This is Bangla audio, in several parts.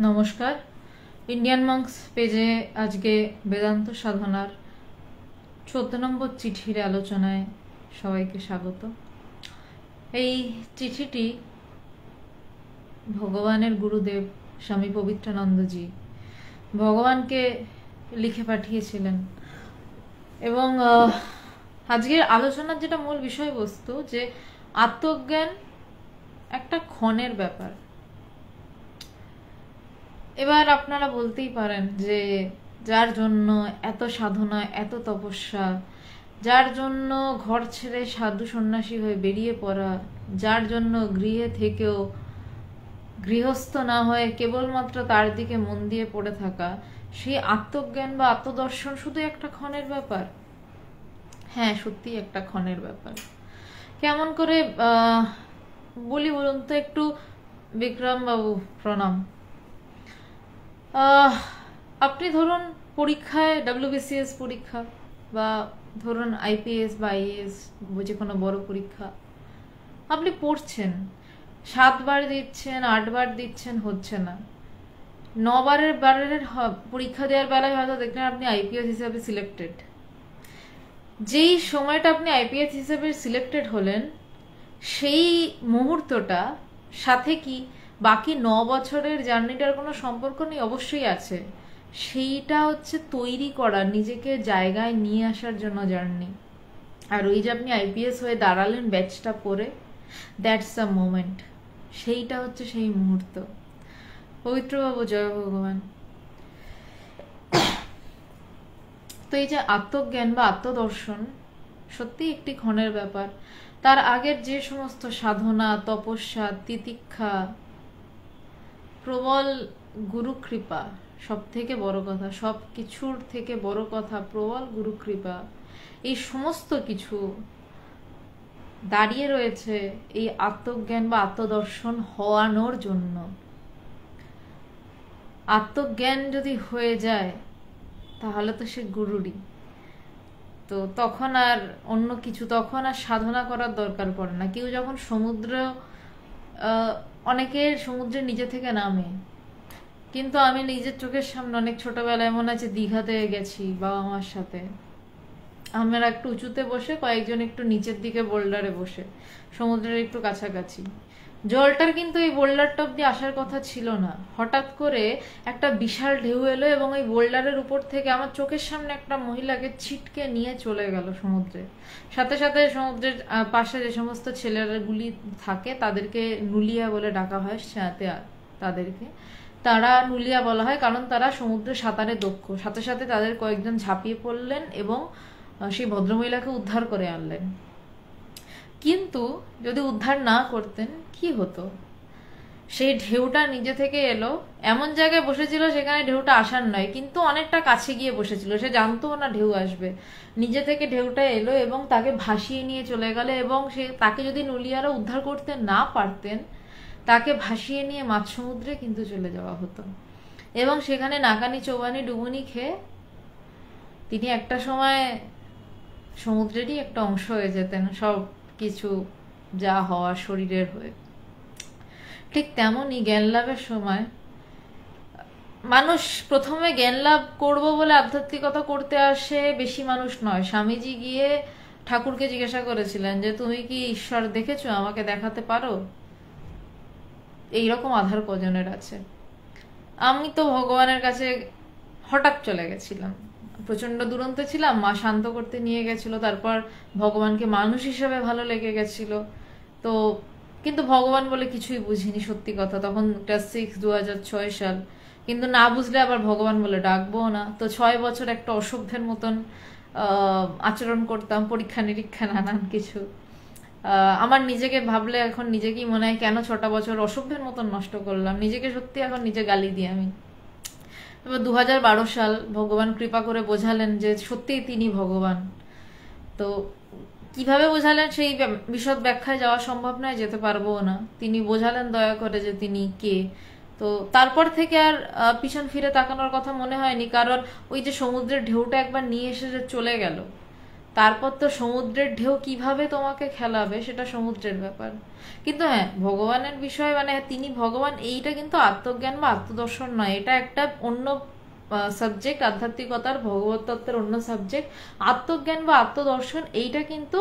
নমস্কার। ইন্ডিয়ান মঙ্কস পেজে আজকে বেদান্ত সাধনার 14 নম্বর চিঠির আলোচনায় সবাইকে স্বাগত। এই চিঠিটি ভগবানের গুরুদেব স্বামী পবিত্রানন্দজি ভগবানকে লিখে পাঠিয়েছিলেন এবং আজকের আলোচনার যেটা মূল বিষয়বস্তু যে আত্মজ্ঞান একটা ক্ষণের ব্যাপার। এবার আপনারা বলতেই পারেন যে যার জন্য এত সাধনা, এত তপস্যা, যার জন্য ঘর ছেড়ে সাধু সন্ন্যাসী হয়ে বেরিয়ে পড়া, যার জন্য গৃহে থেকেও গৃহস্থ না হয়ে কেবলমাত্র তার দিকে মন দিয়ে পড়ে থাকা, সেই আত্মজ্ঞান বা আত্মদর্শন শুধু একটা ক্ষণের ব্যাপার? হ্যাঁ, সত্যি একটা ক্ষণের ব্যাপার। কেমন করে বলি বলুন তো একটু। বিক্রম বাবু প্রণাম। আপনি ধরুন পরীক্ষায় WBCS পরীক্ষা বা ধরুন IPS বা IAS যে কোনো বড় পরীক্ষা আপনি পড়ছেন, 7 বার দিচ্ছেন, 8 বার দিচ্ছেন, হচ্ছে না। 9 বারের পরীক্ষা দেওয়ার বেলায় হয়তো দেখলেন আপনি IPS হিসাবে সিলেক্টেড। যেই সময়টা আপনি IPS হিসাবে সিলেক্টেড হলেন, সেই মুহূর্তটা সাথে কি বাকি 9 বছরের জার্নিটার কোনো সম্পর্ক নেই? অবশ্যই আছে। সেইটা হচ্ছে তৈরি করা, নিজেকে জায়গায় নিয়ে আসার জন্য জার্নি। আর ওই যে আপনি IPS হয়ে দাঁড়ালেন ব্যাচটা পরে, দ্যাটস দ্য মোমেন্ট। সেইটা হচ্ছে সেই মুহূর্ত। পবিত্রবাবু জয় ভগবান। তো এই যে আত্মজ্ঞান বা আত্মদর্শন সত্যি একটি ক্ষণের ব্যাপার। তার আগের যে সমস্ত সাধনা, তপস্যা, তিতিক্ষা, প্রবল গুরুকৃপা, সব থেকে বড় কথা, সব কিছুর থেকে বড় কথা প্রবল গুরুকৃপা, এই সমস্ত কিছু দাঁড়িয়ে রয়েছে এই আত্মজ্ঞান বা আত্মদর্শন হওয়ানোর জন্য। আত্মজ্ঞান যদি হয়ে যায় তাহলে তো সে গুরুরই। তো তখন আর অন্য কিছু, তখন আর সাধনা করার দরকার পড়ে না। কেউ যখন অনেকে সমুদ্রের নিচে থেকে নামে, কিন্তু আমি নিজের চোখের সামনে অনেক ছোটবেলায় মনে আছে দীঘাতে গেছি বাবা মার সাথে। আমরা একটু উঁচুতে বসে, কয়েকজন একটু নিচের দিকে বোল্ডারে বসে, সমুদ্রের একটু কাছাকাছি। জলটার কিন্তু এই বোল্ডারটা অব্দি আসার কথা ছিল না। হঠাৎ করে একটা বিশাল ঢেউ এলো এবং ওই বোল্ডারের উপর থেকে আমার চোখের সামনে একটা মহিলাকে ছিটকে নিয়ে চলে গেল সমুদ্রে। সাথে সাথে সমুদ্রের পাশে যে সমস্ত ছেলেগুলি থাকে তাদেরকে নুলিয়া বলে ডাকা হয়, তাদেরকে তারা নুলিয়া বলা হয়, কারণ তারা সমুদ্রে সাঁতারে দক্ষ। সাথে সাথে তাদের কয়েকজন ঝাঁপিয়ে পড়লেন এবং সেই ভদ্রমহিলাকে উদ্ধার করে আনলেন। কিন্তু যদি উদ্ধার না করতেন কি হতো? সেই ঢেউটা নিজে থেকে এলো, এমন জায়গায় বসেছিল যেখানে ঢেউটা আসার নয়, কিন্তু অনেকটা কাছে গিয়ে বসেছিল। সে জানতো না ঢেউ আসবে, নিজে থেকে ঢেউটা এলো এবং তাকে ভাসিয়ে নিয়ে চলে গেল। এবং তাকে যদি নুলিয়ারা উদ্ধার করতে না পারতেন, তাকে ভাসিয়ে নিয়ে মাঝ সমুদ্রে কিন্তু চলে যাওয়া হতো। এবং সেখানে নাকানি চৌবানি ডুবুনি খেয়ে তিনি একটা সময় সমুদ্রেরই একটা অংশ হয়ে যেতেন, সব কিছু যা হওয়া শরীরের হয়ে। ঠিক তেমনই জ্ঞান লাভের সময় মানুষ প্রথমে জ্ঞান লাভ করবো বলে আধ্যাত্মিকতা করতে আসে বেশি মানুষ নয়। স্বামীজি গিয়ে ঠাকুরকে জিজ্ঞাসা করেছিলেন যে তুমি কি ঈশ্বর দেখেছো, আমাকে দেখাতে পারো? এইরকম আধার কজনের আছে? আমি তো ভগবানের কাছে হঠাৎ চলে গেছিলাম, প্রচন্ড দুরন্ত ছিলাম, মা শান্ত করতে নিয়ে গেছিল, তারপর ভগবানকে মানুষ হিসেবে ভালো লেগে গেছিল। তো কিন্তু ভগবান বলে কিছুই বুঝিনি, সত্যি কথা। তখন ক্লাস 6, 2006 সাল। কিন্তু না বুঝলে আবার ভগবান বলে ডাকবো না। তো 6 বছর একটা অসভ্যের মতন আচরণ করতাম, পরীক্ষা নিরীক্ষা নানান কিছু। আমার নিজেকে ভাবলে এখন নিজেকেই মনে হয় কেন 6টা বছর অসভ্যের মতন নষ্ট করলাম নিজেকে। সত্যি এখন নিজে গালি দিই আমি। এবার 2012 সাল ভগবান কৃপা করে বোঝালেন যে সত্যিই তিনি ভগবান। তো কিভাবে বোঝালেন সেই বিশদ ব্যাখ্যায় যাওয়া সম্ভব নয়, যেতে পারবো না। তিনি বোঝালেন দয়া করে যে তিনি কে। তো তারপর থেকে আর পিছন ফিরে তাকানোর কথা মনে হয়নি, কারণ ওই যে সমুদ্রের ঢেউটা একবার নিয়ে এসে যে চলে গেল, তারপর তো সমুদ্রের ঢেউ কিভাবে তোমাকে খেলাবে সেটা সমুদ্রের ব্যাপার। কিন্তু হ্যাঁ, ভগবানের বিষয় মানে তিনি ভগবান এইটা কিন্তু আত্মজ্ঞান বা আত্মদর্শন নয়, এটা একটা অন্য সাবজেক্ট, আধ্যাত্মিকতার ভগবত তত্ত্বের অন্য সাবজেক্ট। আত্মজ্ঞান বা আত্মদর্শন এইটা কিন্তু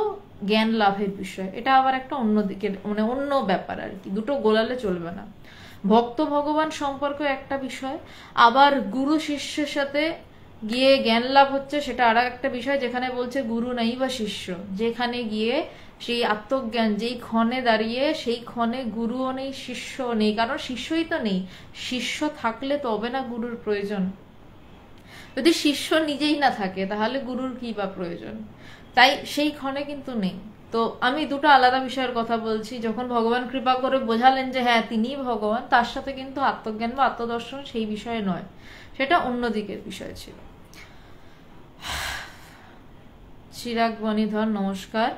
জ্ঞান লাভের বিষয়, এটা আবার একটা অন্য দিকের মানে অন্য ব্যাপার আর কি, দুটো গোলালে চলবে না। ভক্ত ভগবান সম্পর্ক একটা বিষয়, আবার গুরু শিষ্যের সাথে গিয়ে জ্ঞান লাভ হচ্ছে সেটা আর একটা বিষয়, যেখানে বলছে গুরু নাই বা শিষ্য, যেখানে গিয়ে সেই আত্মজ্ঞান যেই ক্ষণে দাঁড়িয়ে সেই ক্ষণে গুরুও নেই শিষ্যও নেই, কারণ শিষ্যই তো নেই, শিষ্য থাকলে তবে না গুরুর প্রয়োজন। যদি শিষ্য নিজেই না থাকে তাহলে গুরুর কি বা প্রয়োজন, তাই সেই ক্ষণে কিন্তু নেই। তো আমি দুটো আলাদা বিষয়ের কথা বলছি। যখন ভগবান কৃপা করে বোঝালেন যে হ্যাঁ তিনিই ভগবান, তার সাথে কিন্তু আত্মজ্ঞান বা আত্মদর্শন সেই বিষয়ে নয়, সেটা অন্য দিকের বিষয় ছিল। চিরাগ বনিধর নমস্কার।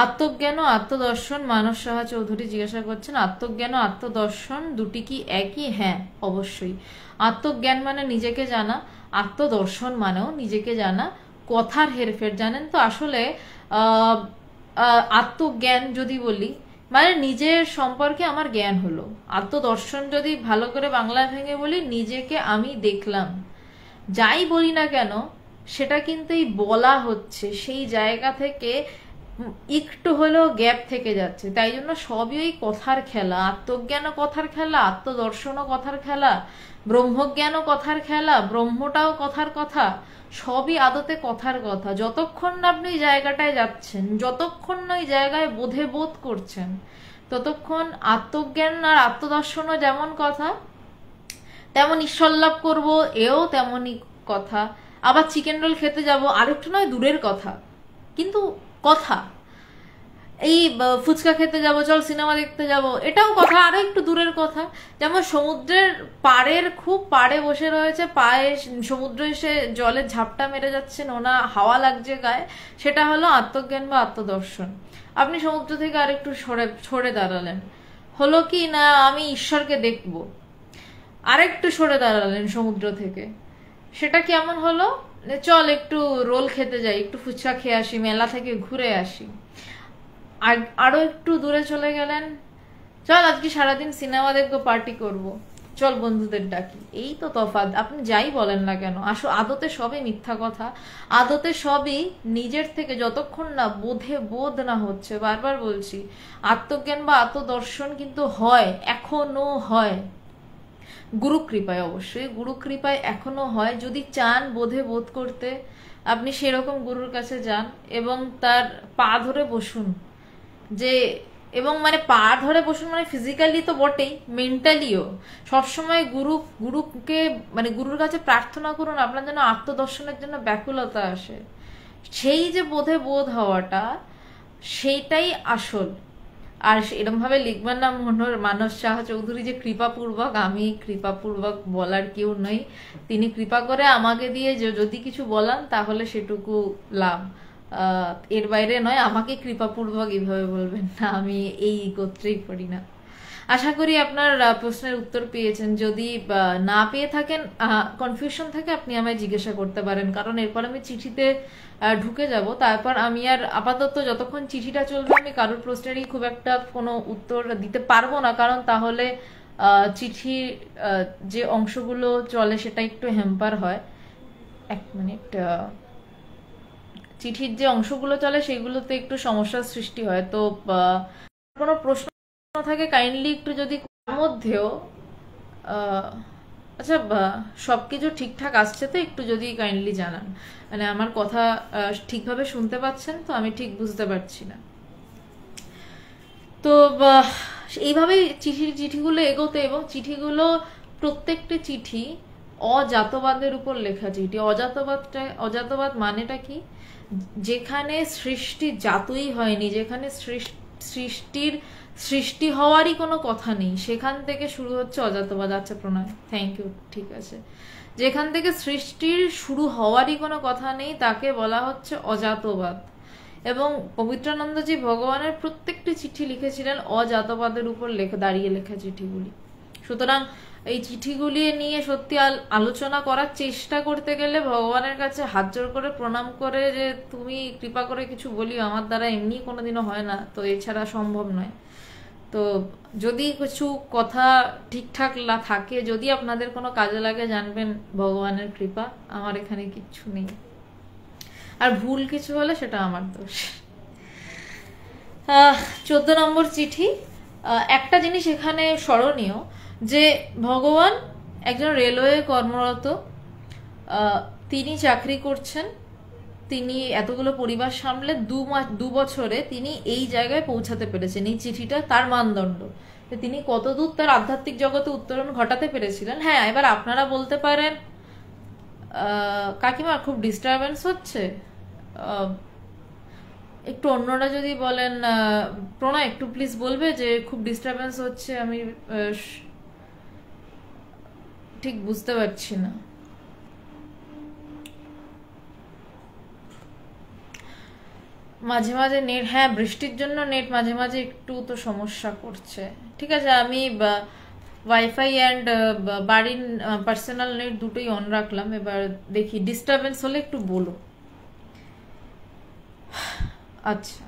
আত্মজ্ঞান ও আত্মদর্শন, মানস সাহা চৌধুরী জিজ্ঞাসা করছেন আত্মজ্ঞান ও আত্মদর্শন দুটি কি একই? হ্যাঁ অবশ্যই। আত্মজ্ঞান মানে নিজেকে জানা, আত্মদর্শন মানেও নিজেকে জানা। কথার হেরফের জানেন তো, আসলে আত্মজ্ঞান যদি বলি মানে নিজের সম্পর্কে আমার জ্ঞান হলো, আত্মদর্শন যদি ভালো করে বাংলায় ভেঙে বলি নিজেকে আমি দেখলাম। যাই বলি না কেন সেটা কিন্তু এই বলা হচ্ছে সেই জায়গা থেকে একটু হলেও গ্যাপ থেকে যাচ্ছে, তাই জন্য সবই ওই কথার খেলা। আত্মজ্ঞানও কথার খেলা, আত্মদর্শনও কথার খেলা, ব্রহ্মজ্ঞানও কথার খেলা, ব্রহ্মটাও কথার কথা, সবই আদতে কথার কথা। যতক্ষণ না আপনি ওই জায়গাটায় যাচ্ছেন, যতক্ষণ না ওই জায়গায় বোধে বোধ করছেন, ততক্ষণ আত্মজ্ঞান আর আত্মদর্শনও যেমন কথা, তেমন ঈশ্বর লাভ করবো এও তেমনই কথা। আবার চিকেন রোল খেতে যাব আরেকটু নয় দূরের কথা, কিন্তু কথা। এই ফুচকা খেতে যাব, চল সিনেমা দেখতে যাব, এটাও কথা, আরো একটু দূরের কথা। যেমন সমুদ্রের পাড়ের খুব পাড়ে বসে রয়েছে, পায়ে সমুদ্র এসে জলের ঝাপটা মেরে যাচ্ছে, নোনা হাওয়া লাগছে গায়ে, সেটা হলো আত্মজ্ঞান বা আত্মদর্শন। আপনি সমুদ্র থেকে আরেকটু সরে দাঁড়ালেন, হলো কি না আমি ঈশ্বরকে দেখবো, আরেকটু সরে দাঁড়ালেন সমুদ্র থেকে, সেটা কেমন হলো? চল একটু রোল খেতে যাই, একটু ফুচকা খেয়ে আসি, মেলা থেকে ঘুরে আসি। আরো একটু দূরে চলে গেলেন, চল আজকে সারাদিন সিনেমা দেখবো, পার্টি করব, চল বন্ধুদের ডাকি। এই তো তফাৎ। আপনি যাই বলেন না কেন, আদতে সবই মিথ্যা কথা, আদতে সবই নিজের থেকে যতক্ষণ না বোধে বোধ না হচ্ছে। বারবার বলছি, আত্মজ্ঞান বা আত্মদর্শন কিন্তু হয়, এখনো হয়, গুরু কৃপায়, অবশ্যই গুরু কৃপায় এখনো হয়। যদি চান বোধে বোধ করতে, আপনি সেরকম গুরুর কাছে যান এবং তার পা ধরে বসুন। যে এবং মানে পা ধরে বসুন মানে ফিজিক্যালি তো বটেই, মেন্টালিও সবসময় গুরুকে মানে গুরুর কাছে প্রার্থনা করুন আপনার যেন আত্মদর্শনের জন্য ব্যাকুলতা আসে। সেই যে বোধে বোধ হওয়াটা, সেইটাই আসল। আর এরকম ভাবে লিখবেন না মানস সাহা চৌধুরী যে কৃপাপূর্বক, আমি কৃপাপূর্বক বলার কেউ নই, তিনি কৃপা করে আমাকে দিয়ে যদি কিছু বলান তাহলে সেটুকু লাভ, এর বাইরে নয়। আমাকে কৃপাপূর্বক এইভাবে বলবেন না, আমি এই গোত্রেই পড়ি না। আশা করি আপনার প্রশ্নের উত্তর পেয়েছেন। যদি না পেয়ে থাকেন, কনফিউশন থাকে, আপনি আমায় জিজ্ঞাসা করতে পারেন, কারণ এরপর আমি চিঠিতে ঢুকে যাব। তারপর আমি আর আপাতত যতক্ষণ চিঠিটা চলবে আমি কারোর প্রশ্নেরই খুব একটা কোনো উত্তর দিতে পারবো না, কারণ তাহলে চিঠি যে অংশগুলো চলে সেটা একটু হ্যাম্পার হয়। এক মিনিট, চিঠির যে অংশগুলো চলে সেগুলোতে একটু সমস্যার সৃষ্টি হয়। তো কোনো প্রশ্ন থাকে কাইন্ডলি একটু, যদি মধ্যেও আচ্ছা সবকিছু ঠিকঠাক আসছে তো, একটু যদি কাইন্ডলি জানান, মানে আমার কথা ঠিকভাবে শুনতে পাচ্ছেন তো, আমি ঠিক বুঝতে পারছি না। তো এইভাবেই চিঠিগুলো এগোতে, এবং চিঠিগুলো প্রত্যেকটি চিঠি অজাতবাদের উপর লেখা চিঠি। অজাতবাদ মানেটা কি? যেখানে সৃষ্টি জাতই হয়নি, যেখানে সৃষ্টি হওয়ারই কোনো কথা নেই, সেখান থেকে শুরু হচ্ছে অজাতবাদ। আচ্ছা প্রণয়, থ্যাংক ইউ, ঠিক আছে। যেখান থেকে সৃষ্টির শুরু হওয়ারই কোনো কথা নেই তাকে বলা হচ্ছে অজাতবাদ। এবং পবিত্রানন্দজি ভগবানের প্রত্যেকটি চিঠি লিখেছিলেন অজাতবাদের উপর দাঁড়িয়ে লেখা চিঠিগুলি। সুতরাং এই চিঠিগুলি নিয়ে সত্যি আলোচনা করার চেষ্টা করতে গেলে ভগবানের কাছে হাত জোড় করে প্রণাম করে যে তুমি কৃপা করে কিছু বলিও, আমার দ্বারা এমনি কোনোদিনও হয় না, তো এছাড়া সম্ভব নয়। তো যদি কিছু কথা ঠিকঠাক থাকে, যদি আপনাদের কোনো কাজে লাগে, জানবেন ভগবানের কৃপা, আমার এখানে কিচ্ছু নেই। আর ভুল কিছু হলে সেটা আমার দোষ। 14 নম্বর চিঠি। একটা জিনিস এখানে স্মরণীয় যে ভগবান একজন রেলওয়ে কর্মরত, তিনি চাকরি করছেন, তিনি এতগুলো পরিবার সামলে 2 বছরে তিনি এই জায়গায় পৌঁছাতে পেরেছেন। এই চিঠিটা তার মানদণ্ড, তিনি কতদূর তার আধ্যাত্মিক জগতে উত্তরণ ঘটাতে পেরেছিলেন। হ্যাঁ, এবার আপনারা বলতে পারেন কাকিমা খুব ডিস্টারবেন্স হচ্ছে, একটু অন্যরা যদি বলেন প্রণয় একটু প্লিজ বলবে যে খুব ডিস্টারবেন্স হচ্ছে, আমি ঠিক বুঝতে পারছি না। মাঝে মাঝে নেট, হ্যাঁ বৃষ্টির জন্য নেট মাঝে মাঝে একটু তো সমস্যা করছে। ঠিক আছে, আমি ওয়াইফাই অ্যান্ড বাড়ির পার্সোনাল নেট দুটোই অন রাখলাম, এবার দেখি ডিস্টারবেন্স হলে একটু বলো। আচ্ছা,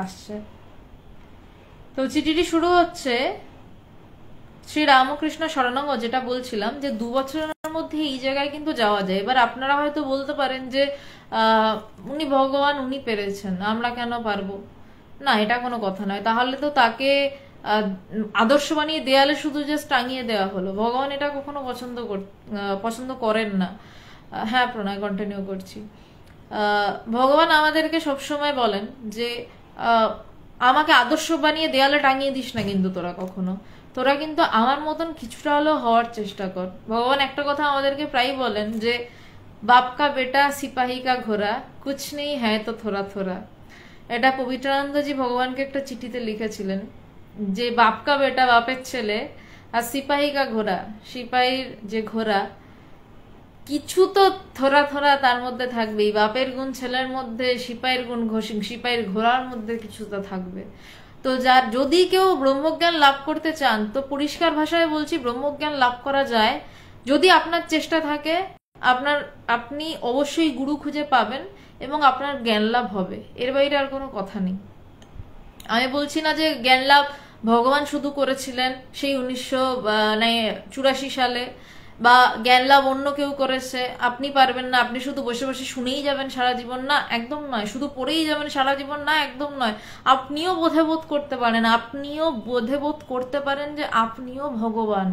আসছে। তো চিঠিটি শুরু হচ্ছে শ্রী রামকৃষ্ণ শরণাঙ্গ, যেটা বলছিলাম যে 2 বছরের মধ্যে এই জায়গায় কিন্তু যাওয়া যায়। এবার আপনারা হয়তো বলতে পারেন যে উনি ভগবান, উনি পেরেছেন, আমরা কেন পারবো না? এটা কোনো কথা নয়। তাহলে তো তাকে আদর্শ বানিয়ে দেয়ালে শুধু জাস্ট টাঙিয়ে দেওয়া হলো। ভগবান এটা কখনো পছন্দ করেন না। হ্যাঁ প্রণয়, কন্টিনিউ করছি। ভগবান আমাদেরকে সবসময় বলেন যে আমাকে আদর্শ বানিয়ে দেয়ালে টাঙিয়ে দিস না কিন্তু তোরা কিন্তু আমার মতন কিছুটা হলেও হওয়ার চেষ্টা কর। ভগবান একটা কথা আমাদেরকে প্রায় বলেন যে বাপ কা বেটা সিপাহী কা ঘোড়া কুছ নেই হ্যায় তো থোড়া থোড়া। এটা পবিত্রানন্দজি ভগবানকে একটা চিঠিতে লিখেছিলেন যে বাপ কা বেটা, বাপের ছেলে, আর সিপাহী কা ঘোড়া, সিপাহীর যে ঘোড়া, কিছু তো থোড়া থোড়া তার মধ্যে থাকবেই। বাপের গুণ ছেলের মধ্যে, সিপাহীর গুণ সিপাহীর ঘোড়ার মধ্যে কিছু তো থাকবে। তো যদি কেউ ব্রহ্মজ্ঞান লাভ করতে চান, তো পরিষ্কার ভাষায় বলছি ব্রহ্মজ্ঞান লাভ করা যায় যদি আপনার চেষ্টা থাকে। আপনি অবশ্যই গুরু খুঁজে পাবেন এবং আপনার জ্ঞান লাভ হবে, এর বাইরে আর কোনো কথা নেই। আমি বলছি না যে জ্ঞান লাভ ভগবান শুধু করেছিলেন সেই 1984 সালে, বা জ্ঞান লাভ অন্য কেউ করেছে, আপনি পারবেন না, আপনি শুধু বসে বসে শুনেই যাবেন সারা জীবন, না একদম নয়। শুধু পড়েই যাবেন সারা জীবন, না একদম নয়। আপনিও বোধ করতে পারেন, আপনিও বোধ করতে পারেন যে আপনিও ভগবান।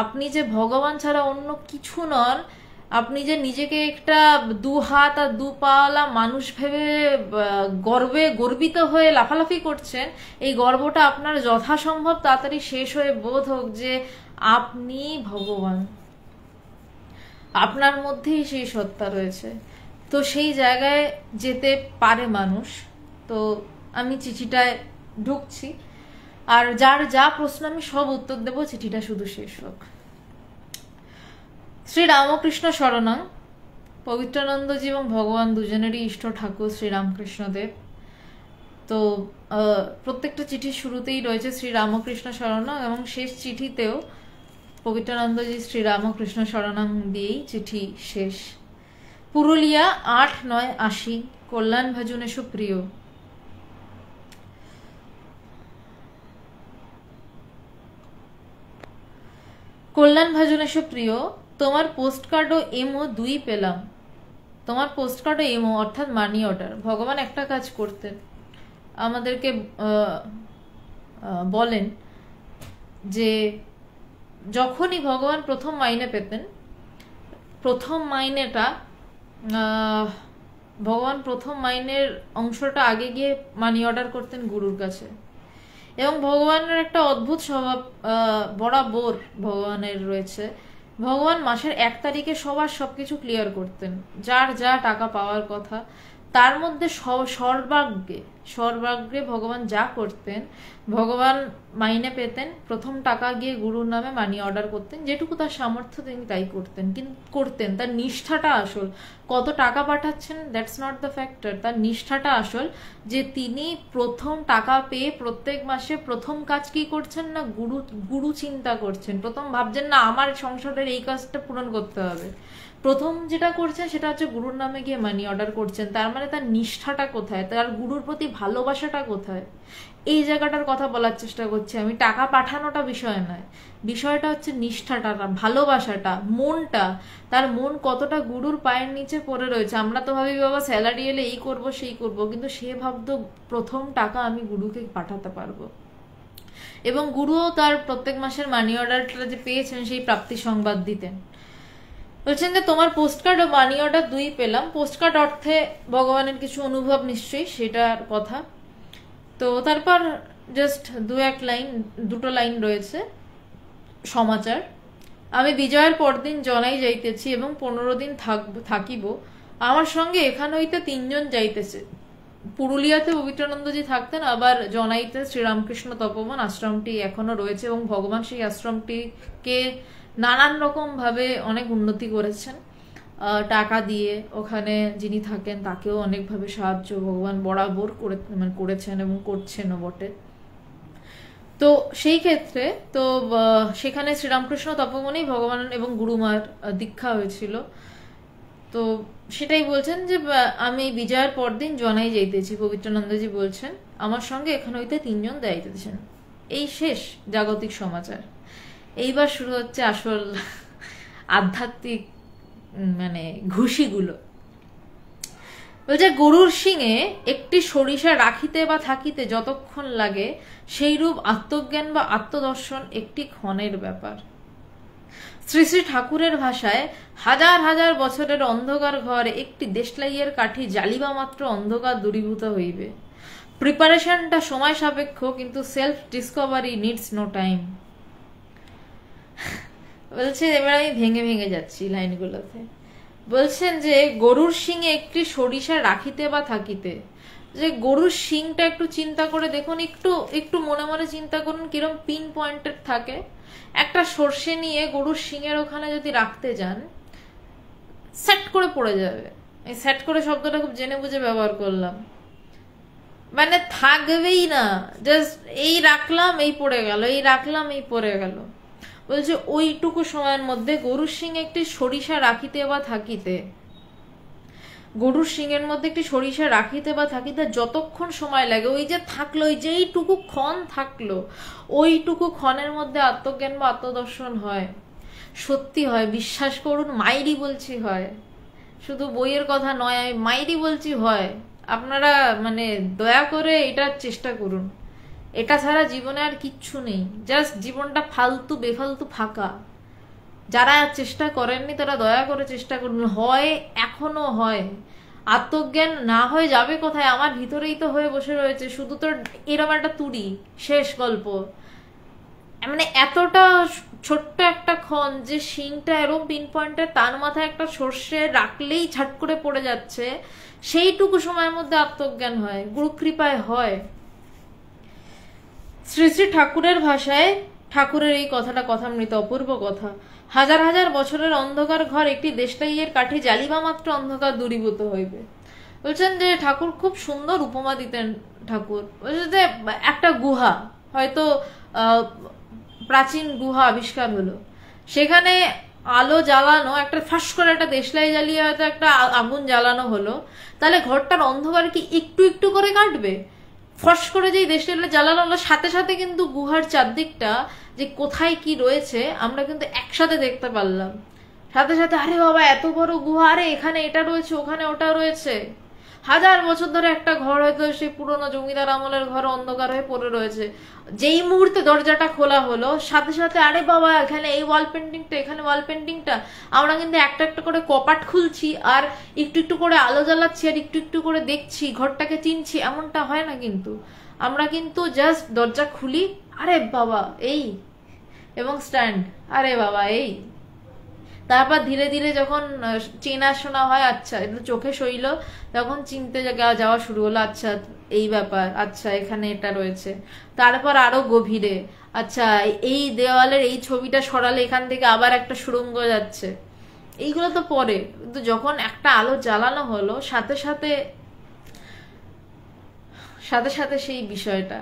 আপনি যে ভগবান ছাড়া অন্য কিছু নন। আপনি যে নিজেকে একটা 2 হাত আর 2 পাওয়ালা মানুষ ভেবে গর্বিত হয়ে লাফালাফি করছেন, এই গর্বটা আপনার যথাসম্ভব তাড়াতাড়ি শেষ হয়ে বোধ হোক যে আপনি ভগবান, আপনার মধ্যেই সেই সত্তা রয়েছে। তো সেই জায়গায় যেতে পারে মানুষ। তো আমি চিঠিটায় ঢুকছি, আর যার যা প্রশ্ন আমি সব উত্তর দেবো, চিঠিটা শুধু শেষ হোক। শ্রী রামকৃষ্ণ শরণাং। পবিত্রানন্দজি এবং ভগবান দুজনেরই ইষ্ট ঠাকুর শ্রী রামকৃষ্ণদেব। তো প্রত্যেকটা চিঠির শুরুতেই রয়েছে শ্রী রামকৃষ্ণ শরণাং, এবং শেষ চিঠিতেও পবিত্রানন্দজি শ্রী রামকৃষ্ণ শরণাং দিয়েই চিঠি শেষ। পুরুলিয়া 8/9/80। কল্যাণ ভজন এসো প্রিয়। কল্যাণ ভজন এসো প্রিয়, তোমার পোস্টকার্ডও এমও 2 পেলাম। তোমার পোস্টকার্ডও এমও অর্থাৎ মানি অর্ডার। ভগবান একটা কাজ করতেন, আমাদেরকে বলেন যে যখনই ভগবান প্রথম মাইনে পেতেন, প্রথম মাইনেটা ভগবান প্রথম মাইনের অংশটা আগে গিয়ে মানি অর্ডার করতেন গুরুর কাছে। এবং ভগবানের একটা অদ্ভুত স্বভাব বরাবর ভগবানের রয়েছে, ভগবান মাসের 1 তারিখে সবার সবকিছু ক্লিয়ার করতেন, যার যা টাকা পাওয়ার কথা। তার মধ্যে সর্বাগ্রে ভগবান যা করতেন, ভগবান মাইনে পেতেন, প্রথম টাকা গিয়ে গুরুর নামে মানি অর্ডার করতেন, যেটুকু তার সামর্থ্য তিনি তাই করতেন, কিন্তু করতেন। তার নিষ্ঠাটা আসল, কত টাকা পাঠাচ্ছেন দ্যাটস নট দ্য ফ্যাক্টর, তার নিষ্ঠাটা আসল। যে তিনি প্রথম টাকা পেয়ে প্রত্যেক মাসে প্রথম কাজ কি করছেন না, গুরু চিন্তা করছেন। প্রথম ভাবছেন না আমার সংসারের এই কাজটা পূরণ করতে হবে, প্রথম যেটা করছেন সেটা হচ্ছে গুরুর নামে গিয়ে মানি অর্ডার করছেন। তার মানে তার নিষ্ঠাটা কোথায়, তার গুরুর প্রতি ভালোবাসাটা কোথায়, এই জায়গাটার কথা বলার চেষ্টা করছি আমি। টাকা পাঠানোটা বিষয় নয়, বিষয়টা হচ্ছে নিষ্ঠাটা, ভালোবাসাটা, মনটা। তার মন কতটা গুরুর পায়ের নিচে পড়ে রয়েছে। আমরা তো ভাবি বাবা স্যালারি এলে এই করব সেই করব, কিন্তু সে ভাবতো প্রথম টাকা আমি গুরুকে পাঠাতে পারবো। এবং গুরুও তার প্রত্যেক মাসের মানি অর্ডারটা যে পেয়েছেন সেই প্রাপ্তি সংবাদ দিতেন। বলছেন যে তোমার পোস্টকার্ড ও মানি অর্ডার দুই পেলাম। পোস্টকার্ড অর্থে ভগবানের কিছু অনুভব নিশ্চয়ই, সেটার কথা। তো তারপর জাস্ট দুটো লাইন রয়েছে সমাচার। আমি বিজয়ের পরদিন জনাই যাইতেছি এবং 15 দিন থাকিব। আমার সঙ্গে এখান হইতে 3 জন যাইতেছে। পুরুলিয়াতে পবিত্রানন্দজি থাকতেন, আবার জনাইতে শ্রীরামকৃষ্ণ তপবন আশ্রমটি এখনো রয়েছে, এবং ভগবান সেই আশ্রমটিকে নানান রকম ভাবে অনেক উন্নতি করেছেন। টাকা দিয়ে ওখানে যিনি থাকেন তাকেও অনেকভাবে সাহায্য ভগবান বরাবর করেছেন এবং করছেনও বটে। তো সেই ক্ষেত্রে তো সেখানে শ্রীরামকৃষ্ণ তপবনেই ভগবান এবং গুরুমার দীক্ষা হয়েছিল। তো সেটাই বলছেন যে আমি বিজয়ের পরদিন জনাই যাইতেছি, পবিত্রানন্দজি বলছেন আমার সঙ্গে এখানে হইতে 3 জন যাইতেছেন। এই শেষ জাগতিক সমাচার। এইবার শুরু হচ্ছে আসল আধ্যাত্মিক মানে ঘুষিগুলো। বলছে গরুর শিঙে একটি সরিষা রাখিতে বা থাকিতে যতক্ষণ লাগে, সেইরূপ আত্মজ্ঞান বা আত্মদর্শন একটি ক্ষণের ব্যাপার। শ্রী শ্রী ঠাকুরের ভাষায় হাজার হাজার বছরের অন্ধকার ঘরে একটি দেশলাইয়ের কাঠি জ্বালিবা মাত্র অন্ধকার দূরীভূত হইবে। প্রিপারেশনটা সময় সাপেক্ষ, কিন্তু self discovery needs no time. বলছে এবার আমি ভেঙে ভেঙে যাচ্ছি লাইনগুলোতে। বলছেন যে গরুর শিঙে একটি সরিষা রাখিতে বা থাকিতে, যে গরুর শিংটা একটু চিন্তা করে দেখুন, একটু মনে মনে চিন্তা করুন কিরম পিন পয়েন্টেড থাকে। একটা সর্ষে নিয়ে গরুর শিঙের ওখানে যদি রাখতে যান, সেট করে পড়ে যাবে। এই সেট করে শব্দটা খুব জেনে বুঝে ব্যবহার করলাম, মানে থাকবেই না। জাস্ট এই রাখলাম এই পড়ে গেল, এই রাখলাম এই পড়ে গেল। বলছে ওইটুকু সময়ের মধ্যে গরুর শিঙে একটি সরিষা রাখিতে বা থাকিতে, গরুর শিঙের মধ্যে একটি সরিষা রাখিতে বা থাকিতে যতক্ষণ সময় লাগে, ওই যে থাকলো, ওই যে এইটুকু ক্ষণ থাকলো, ওইটুকু ক্ষণের মধ্যে আত্মজ্ঞান বা আত্মদর্শন হয়। সত্যি হয়, বিশ্বাস করুন, মাইরি বলছি হয়, শুধু বইয়ের কথা নয়, আমি মাইরি বলছি হয়। আপনারা মানে দয়া করে এটা চেষ্টা করুন। এটা ছাড়া জীবনে আর কিচ্ছু নেই, জাস্ট জীবনটা ফালতু বেফালতু ফাঁকা। যারা চেষ্টা করেননি তারা দয়া করে চেষ্টা করুন, হয় এখনো হয়। আত্মজ্ঞান না হয়ে যাবে কোথায়, আমার ভিতরেই তো হয়ে বসে রয়েছে, শুধু তো এরকম একটা তুড়ি, শেষ গল্প। মানে এতটা ছোট্ট একটা ক্ষণ যে শিংটা এরকম পিন পয়েন্টে, তার মাথায় একটা সর্ষে রাখলেই ঝাট করে পড়ে যাচ্ছে, সেইটুকু সময়ের মধ্যে আত্মজ্ঞান হয়, গুরু কৃপায় হয়। শ্রী শ্রী ঠাকুরের ভাষায়, ঠাকুরের এই কথাটা কথামৃত অপূর্ব কথা। হাজার হাজার বছরের অন্ধকার ঘর একটি দেশলাইয়ের কাঠি জ্বালিবা মাত্র অন্ধকার দূরীভূত হইবে। বলছেন যে ঠাকুর খুব সুন্দর উপমা দিতেন। ঠাকুর বলছেন যে একটা গুহা, হয়তো প্রাচীন গুহা আবিষ্কার হলো, সেখানে আলো জ্বালানো, একটা ফাঁস করে একটা দেশলাই জ্বালিয়ে হয়তো একটা আগুন জ্বালানো হলো, তাহলে ঘরটার অন্ধকার কি একটু একটু করে কাটবে? ফস করে যেই দেশলাইটা জ্বালানো হলো, সাথে সাথে কিন্তু গুহার চারদিকটা যে কোথায় কি রয়েছে আমরা কিন্তু একসাথে দেখতে পারলাম। সাথে সাথে আরে বাবা এত বড় গুহা, আরে এখানে এটা রয়েছে, ওখানে ওটা রয়েছে। হাজার বছর ধরে একটা ঘর হয়তো সেই পুরোনো জমিদার আমলের ঘর অন্ধকার হয়ে পড়ে রয়েছে, যেই মুহূর্তে দরজাটা খোলা হলো সাথে সাথে আরে বাবা এখানে এই ওয়াল পেন্টিংটা, এখানে ওয়াল পেন্টিংটা। আমরা কিন্তু একটা একটা করে কপাট খুলছি আর একটু একটু করে আলো জ্বালাচ্ছি আর একটু একটু করে দেখছি, ঘরটাকে চিনছি, এমনটা হয় না কিন্তু। আমরা কিন্তু জাস্ট দরজা খুলি, আরে বাবা এই, এবং স্ট্যান্ড, আরে বাবা এই, তারপর ধীরে ধীরে যখন চেনাশোনা হয়, আচ্ছা এটা চোখে সইল, তখন চিনতে যাওয়া শুরু হলো, আচ্ছা এই ব্যাপার, আচ্ছা এখানে এটা রয়েছে। তারপর আরো গভীরে, আচ্ছা এই দেওয়ালের এই ছবিটা সরালে এখান থেকে আবার একটা সুড়ঙ্গ যাচ্ছে। এইগুলো তো পরে, কিন্তু যখন একটা আলো জ্বালানো হলো, সাথে সাথে সাথে সাথে সেই বিষয়টা,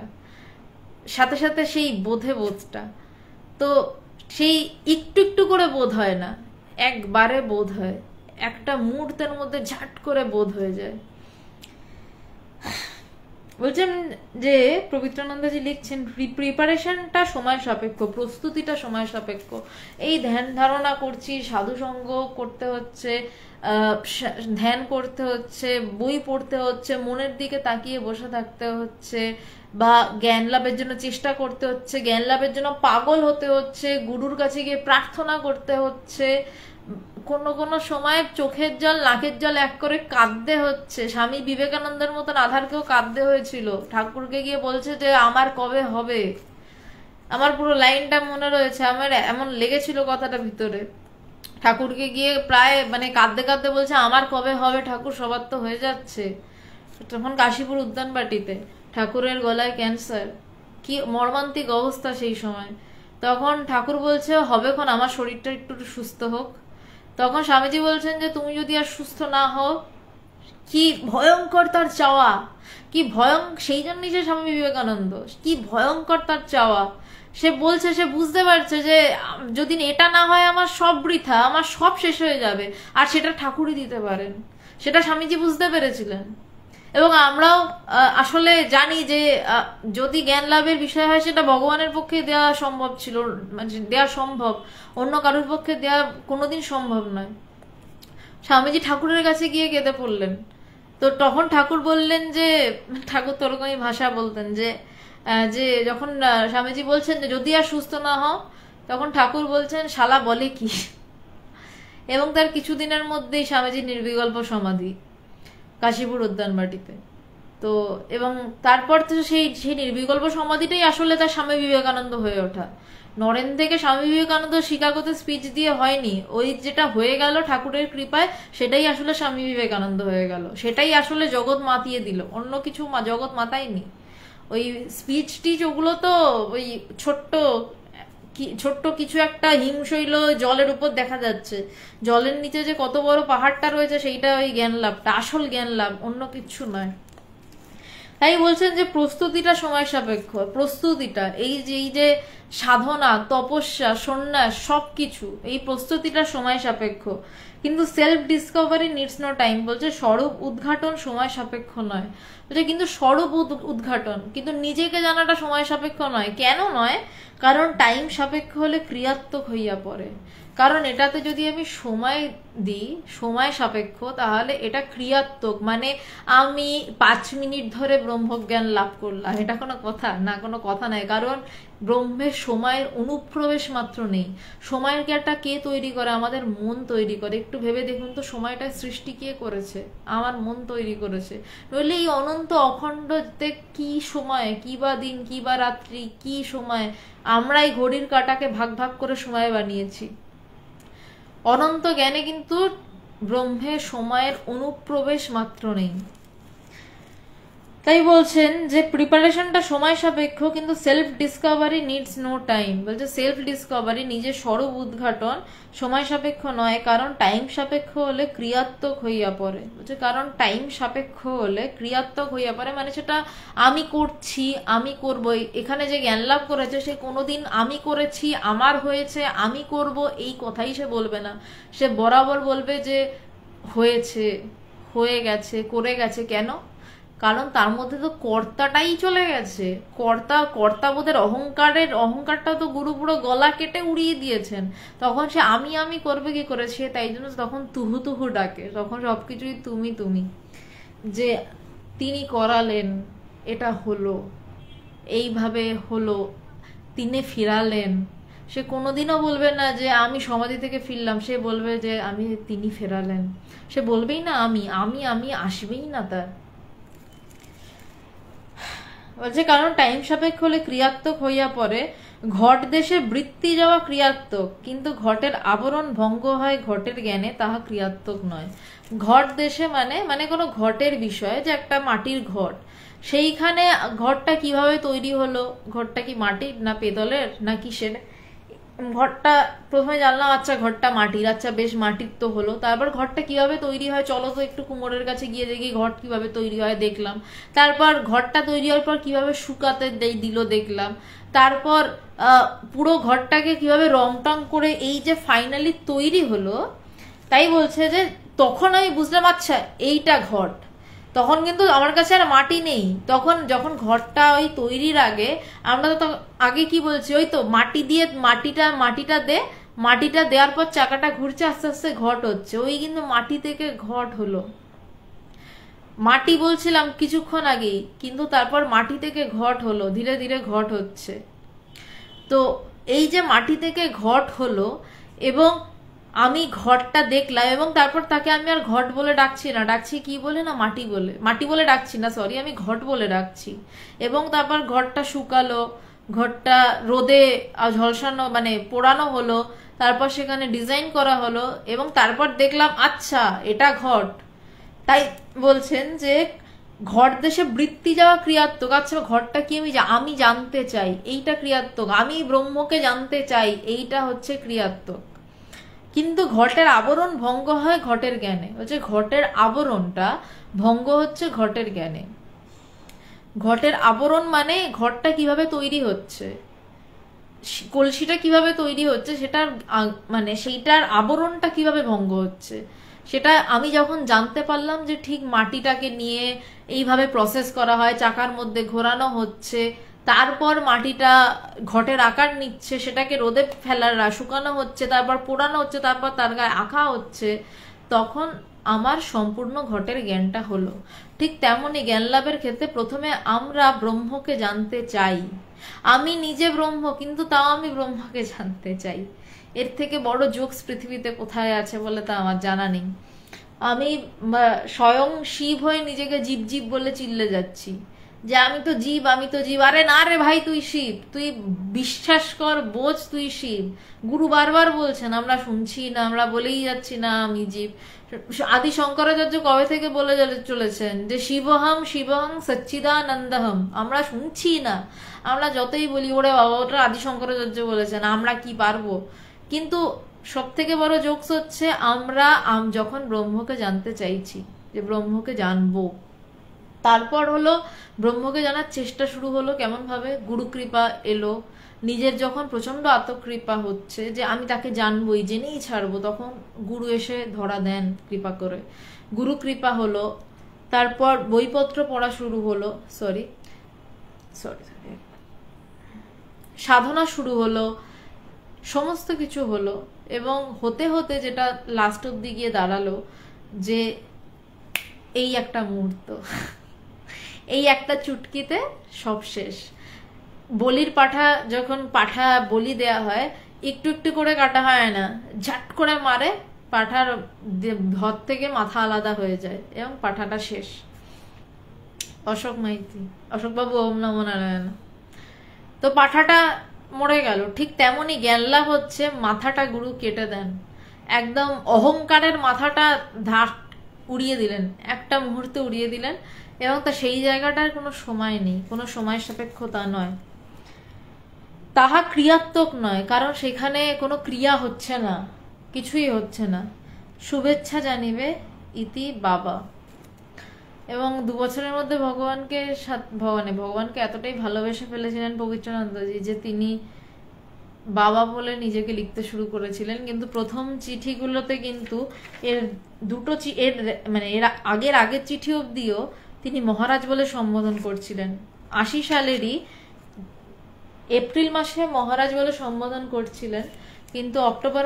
সাথে সাথে সেই বোধটা, তো সেই একটু একটু করে বোধ হয় না, একবারে বোধ হয়, একটা মুহূর্তের মধ্যে ঝাট করে বোধ হয়ে যায়। বলছেন যে পবিত্রানন্দজি লিখছেন, প্রিপারেশনটা সময় সাপেক্ষ, প্রস্তুতিটা সময় সাপেক্ষ। এই ধ্যান ধারণা করছি, সাধু সঙ্গ করতে হচ্ছে, ধ্যান করতে হচ্ছে, বই পড়তে হচ্ছে, মনের দিকে তাকিয়ে বসে থাকতে হচ্ছে, বা জ্ঞান লাভের জন্য চেষ্টা করতে হচ্ছে, জ্ঞান লাভের জন্য পাগল হতে হচ্ছে, গুরুর কাছে গিয়ে প্রার্থনা করতে হচ্ছে, কোনো কোনো সময় চোখের জল নাকের জল এক করে কাঁদতে হচ্ছে। স্বামী বিবেকানন্দের মতন আধারকেও কাঁদতে হয়েছিল, ঠাকুরকে গিয়ে বলছে যে আমার কবে হবে। আমার পুরো লাইনটা মনে রয়েছে, আমার এমন লেগেছিল কথাটা ভিতরে। ঠাকুরকে গিয়ে প্রায় মানে কাঁদতে কাঁদতে বলছে আমার কবে হবে ঠাকুর, সবার তো হয়ে যাচ্ছে। তখন কাশীপুর উদ্যানবাটিতে ঠাকুরের গলায় ক্যান্সার, কি মর্মান্তিক অবস্থা সেই সময়। তখন ঠাকুর বলছে হবে খন, আমার শরীরটা একটু সুস্থ হোক। তখন স্বামীজি বলছেন যে তুমি যদি আর সুস্থ না হও, কি ভয়ঙ্কর তার চাওয়া, কি সেই জন্যই যে স্বামী বিবেকানন্দ, কি ভয়ঙ্কর তার চাওয়া। সে বলছে, সে বুঝতে পারছে যে যদি এটা না হয় আমার সব বৃথা, আমার সব শেষ হয়ে যাবে, আর সেটা ঠাকুরই দিতে পারেন। সেটা স্বামীজি বুঝতে পেরেছিলেন। এবং আমরাও আসলে জানি যে যদি জ্ঞান লাভের বিষয় হয়, সেটা ভগবানের পক্ষে দেওয়া সম্ভব ছিল, মানে দেওয়া সম্ভব, অন্য কারোর পক্ষে দেওয়া কোনোদিন সম্ভব নয়। স্বামীজি ঠাকুরের কাছে গিয়ে কেঁদে পড়লেন। তো তখন ঠাকুর বললেন যে, ঠাকুর তো ওরকমই ভাষা বলতেন যে যে যখন স্বামীজি বলছেন যে যদি আর সুস্থ না হও, তখন ঠাকুর বলছেন শালা বলে কি। এবং তার কিছুদিনের মধ্যেই স্বামীজি নির্বিকল্প সমাধি কাশীপুর উদ্যানবাটিতে। তো এবং তারপর তো সেই সেই নির্বিকল্প সমাধিটাই আসলে তার স্বামী বিবেকানন্দ হয়ে ওঠা। নরেন থেকে স্বামী বিবেকানন্দ শিকাগোতে স্পিচ দিয়ে হয়নি, ওই যেটা হয়ে গেল ঠাকুরের কৃপায়, সেটাই আসলে স্বামী বিবেকানন্দ হয়ে গেল, সেটাই আসলে জগৎ মাতিয়ে দিল, অন্য কিছু জগৎ মাতায়নি। ওই স্পিচ টিচ ওগুলো তো ওই ছোট্ট ছোট্ট কিছু একটা হিমশৈল জলের উপর দেখা যাচ্ছে, জলের নিচে যে কত বড় পাহাড়টা রয়েছে সেইটা ওই জ্ঞান লাভটা, আসল জ্ঞান লাভ, অন্য কিছু নয়। তাই বলছেন যে প্রস্তুতিটা সময় সাপেক্ষ। প্রস্তুতিটা এই যে সাধনা, তপস্যা, সন্ন্যাস, সবকিছু এই প্রস্তুতিটা সময় সাপেক্ষ। কিন্তু self discovery needs no time. বলছে স্বরূপ উদ্ঘাটন সময় সাপেক্ষ নয়। বলছে কিন্তু স্বরূপ উদ্ঘাটন, কিন্তু নিজেকে জানাটা সময় সাপেক্ষ নয়। কেন নয়? কারণ টাইম সাপেক্ষ হলে ক্রিয়াত্মক হইয়া পড়ে। কারণ এটাতে যদি আমি সময় দিই, সময় সাপেক্ষ, তাহলে এটা ক্রিয়াত্মক, মানে আমি 5 মিনিট ধরে ব্রহ্মজ্ঞান লাভ করলাম, এটা কোনো কথা না, কোনো কথা নাই। কারণ ব্রহ্মের সময়ের অনুপ্রবেশ মাত্র নেই। সময়কে একটা কে তৈরি করে? আমাদের মন তৈরি করে। একটু ভেবে দেখুন তো, সময়টা সৃষ্টি কে করেছে? আমার মন তৈরি করেছে। নইলে এই অনন্ত অখণ্ডতে কি সময়, কি বা দিন, কি বা রাত্রি, কি সময়, আমরাই ঘড়ির কাঁটাকে ভাগ ভাগ করে সময় বানিয়েছি। অনন্ত জ্ঞানে কিন্তু ব্রহ্মের সময়ের অনুপ্রবেশ মাত্র নেই। তাই বলছেন যে প্রিপারেশনটা সময় সাপেক্ষ, কিন্তু self discovery needs no time. বলছে সেলফ ডিসকভারি, নিজের স্বরূপ উদ্ঘাটন সময় সাপেক্ষ নয়, কারণ টাইম সাপেক্ষ হলে ক্রিয়াত্মক হইয়া পড়ে। বলছে কারণ টাইম সাপেক্ষ হলে ক্রিয়াত্মক হইয়া পড়ে, মানে সেটা আমি করছি, আমি করবই। এখানে যে জ্ঞান লাভ করেছে, সে কোনোদিন আমি করেছি, আমার হয়েছে, আমি করব এই কথাই সে বলবে না। সে বরাবর বলবে যে হয়েছে, হয়ে গেছে, করে গেছে। কেন? কারণ তার মধ্যে তো কর্তাটাই চলে গেছে। কর্তাবোধের অহংকারটা তো গুরু পুরো গলা কেটে উড়িয়ে দিয়েছেন। তখন সে আমি করবে কি করে? সে তাই জন্য তখন তুহু তুহু ডাকে, তখন সবকিছুই তুমি তুমি, যে তিনি করালেন, এটা হলো, এইভাবে হলো, তিনি ফিরালেন। সে কোনোদিনও বলবে না যে আমি সমাধি থেকে ফিরলাম, সে বলবে যে তিনি ফেরালেন। সে বলবেই না আমি আসবেই না তার। বলছে কারণ টাইম সাপেক্ষ হলে ক্রিয়াত্মক হইয়া পড়ে, ঘট দেশে বৃত্তি যাওয়া ক্রিয়াত্মক, কিন্তু ঘটের আবরণ ভঙ্গ হয় ঘটের জ্ঞানে, তাহা ক্রিয়াত্মক নয়। ঘট দেশে মানে মানে কোনো ঘটের বিষয়, যে একটা মাটির ঘট, সেইখানে ঘরটা কিভাবে তৈরি হলো, ঘরটা কি মাটির না পেতলের না কিসের, ঘরটা প্রথমে জানলাম আচ্ছা ঘরটা মাটির, আচ্ছা বেশ মাটির তো হলো, তারপর ঘরটা কিভাবে তৈরি হয় চলো তো একটু কুমোরের কাছে গিয়ে দেখি ঘর কিভাবে তৈরি হয় দেখলাম, তারপর ঘরটা তৈরি হওয়ার পর কিভাবে শুকাতে দিল দেখলাম, তারপর পুরো ঘরটাকে কিভাবে রং টং করে এই যে ফাইনালি তৈরি হলো, তাই বলছে যে তখন আমি বুঝলাম আচ্ছা এইটা ঘট। তখন কিন্তু আমার কাছে আর মাটি নেই, তখন যখন ঘরটা ওই তৈরির আগে আমরা তো আগে কি বলছি, ওই তো মাটি দিয়ে মাটিটা দেওয়ার পর চাকাটা ঘুরছে, আস্তে আস্তে ঘট হচ্ছে, ওই কিন্তু মাটি থেকে ঘট হলো। মাটি বলছিলাম কিছুক্ষণ আগেই, কিন্তু তারপর মাটি থেকে ঘট হলো, ধীরে ধীরে ঘট হচ্ছে। তো এই যে মাটি থেকে ঘট হলো এবং আমি ঘরটা দেখলাম, এবং তারপর তাকে আমি আর ঘট বলে ডাকছি না, ডাকছি কি বলে না মাটি বলে ডাকছি না, সরি, আমি ঘট বলে ডাকছি। এবং তারপর ঘরটা শুকালো, ঘরটা রোদে ঝলসানো মানে পোড়ানো হলো, তারপর সেখানে ডিজাইন করা হলো, এবং তারপর দেখলাম আচ্ছা এটা ঘট। তাই বলছেন যে ঘট দেশে বৃত্তি যাওয়া ক্রিয়াত্মক, আচ্ছা ঘরটা কি আমি জানতে চাই, এইটা ক্রিয়াত্মক, আমি ব্রহ্মকে জানতে চাই, এইটা হচ্ছে ক্রিয়াত্মক। কিন্তু ঘটের আবরণ ভঙ্গ হয় ঘটের জ্ঞানে, হচ্ছে ঘটের আবরণটা ভঙ্গ হচ্ছে ঘটের জ্ঞানে। ঘটের আবরণ মানে ঘরটা কিভাবে তৈরি হচ্ছে, কলসিটা কিভাবে তৈরি হচ্ছে, সেটার মানে সেইটার আবরণটা কিভাবে ভঙ্গ হচ্ছে, সেটা আমি যখন জানতে পারলাম যে ঠিক মাটিটাকে নিয়ে এইভাবে প্রসেস করা হয়, চাকার মধ্যে ঘোরানো হচ্ছে, তারপর মাটিটা ঘটের আকার নিচ্ছে, সেটাকে রোদে শুকানো হচ্ছে, তারপর পোড়ানো হচ্ছে, তারপর তার গায়ে আঁকা হচ্ছে, তখন আমার সম্পূর্ণ ঘটের জ্ঞানটা হলো। ঠিক তেমনই জ্ঞান লাভের ক্ষেত্রে প্রথমে আমরা ব্রহ্মকে জানতে চাই। আমি নিজে ব্রহ্ম, কিন্তু তাও আমি ব্রহ্মকে জানতে চাই। এর থেকে বড় জোকস পৃথিবীতে কোথায় আছে বলে তা আমার জানা নেই। আমি স্বয়ং শিব হয়ে নিজেকে জীব জীব বলে চিল্লে যাচ্ছি যে আমি তো জীব, আমি তো জীব। আরে না রে ভাই, তুই শিব, তুই বিশ্বাস কর, বোঝ তুই শিব। গুরু বারবার বলছেন, আমরা শুনছি না, আমরা বলেই যাচ্ছি না আমি জীব। আদি শঙ্করাচার্য কবে থেকে বলে চলেছেন যে শিবহম শিবহং সচ্চিদানন্দহম, আমরা শুনছি না, আমরা যতই বলি ওরে বাবা ওটা আদি শঙ্করাচার্য বলেছেন, আমরা কি পারবো। কিন্তু সব থেকে বড় জোকস হচ্ছে আমরা যখন ব্রহ্মকে জানতে চাইছি, যে ব্রহ্মকে জানবো, তারপর হলো ব্রহ্মকে জানার চেষ্টা শুরু হলো কেমন ভাবে, গুরু কৃপা এলো, নিজের যখন প্রচন্ড আত্মকৃপা হচ্ছে যে আমি তাকে জানবই, জেনেই ছাড়বো, তখন গুরু এসে ধরা দেন কৃপা করে, গুরু কৃপা হলো, তারপর বইপত্র পড়া শুরু হলো, সরি সাধনা শুরু হলো, সমস্ত কিছু হলো, এবং হতে হতে যেটা লাস্ট অব্দি গিয়ে দাঁড়ালো যে এই একটা মুহূর্ত, এই একটা চুটকিতে সব শেষ। বলির পাঠা যখন বলি দেয়া হয়, একটু একটু করে কাটা হয় না, ঝাট করে মারে, পাঠার ধর থেকে মাথা আলাদা হয়ে যায় এবং পাঠাটা শেষ। অশোক মাইতি, অশোকবাবু ওম নমো নারায়ণ। তো পাঠাটা মরে গেল। ঠিক তেমনই জ্ঞান লাভ হচ্ছে, মাথাটা গুরু কেটে দেন, একদম অহংকারের মাথাটা উড়িয়ে দিলেন, একটা মুহূর্তে উড়িয়ে দিলেন, এবং তা সেই জায়গাটার কোনো সময় নেই, কোনো সময় সাপেক্ষতা নয়, তাহা ক্রিয়াত্মক নয়, কারণ সেখানে কোনো ক্রিয়া হচ্ছে না, কিছুই হচ্ছে না। শুভেচ্ছা জানিবে ইতি বাবা। এবং 2 বছরের মধ্যে ভগবানকে এতটাই ভালোবেসে ফেলেছিলেন পবিত্রানন্দজি যে তিনি বাবা বলে নিজেকে লিখতে শুরু করেছিলেন। কিন্তু প্রথম চিঠিগুলোতে কিন্তু এর আগের চিঠি অব্দিও তিনি মহারাজ বলে সম্বোধন করছিলেন। 80 সালেরই এপ্রিল মাসে মহারাজ বলে সম্বোধন করছিলেন, কিন্তু অক্টোবর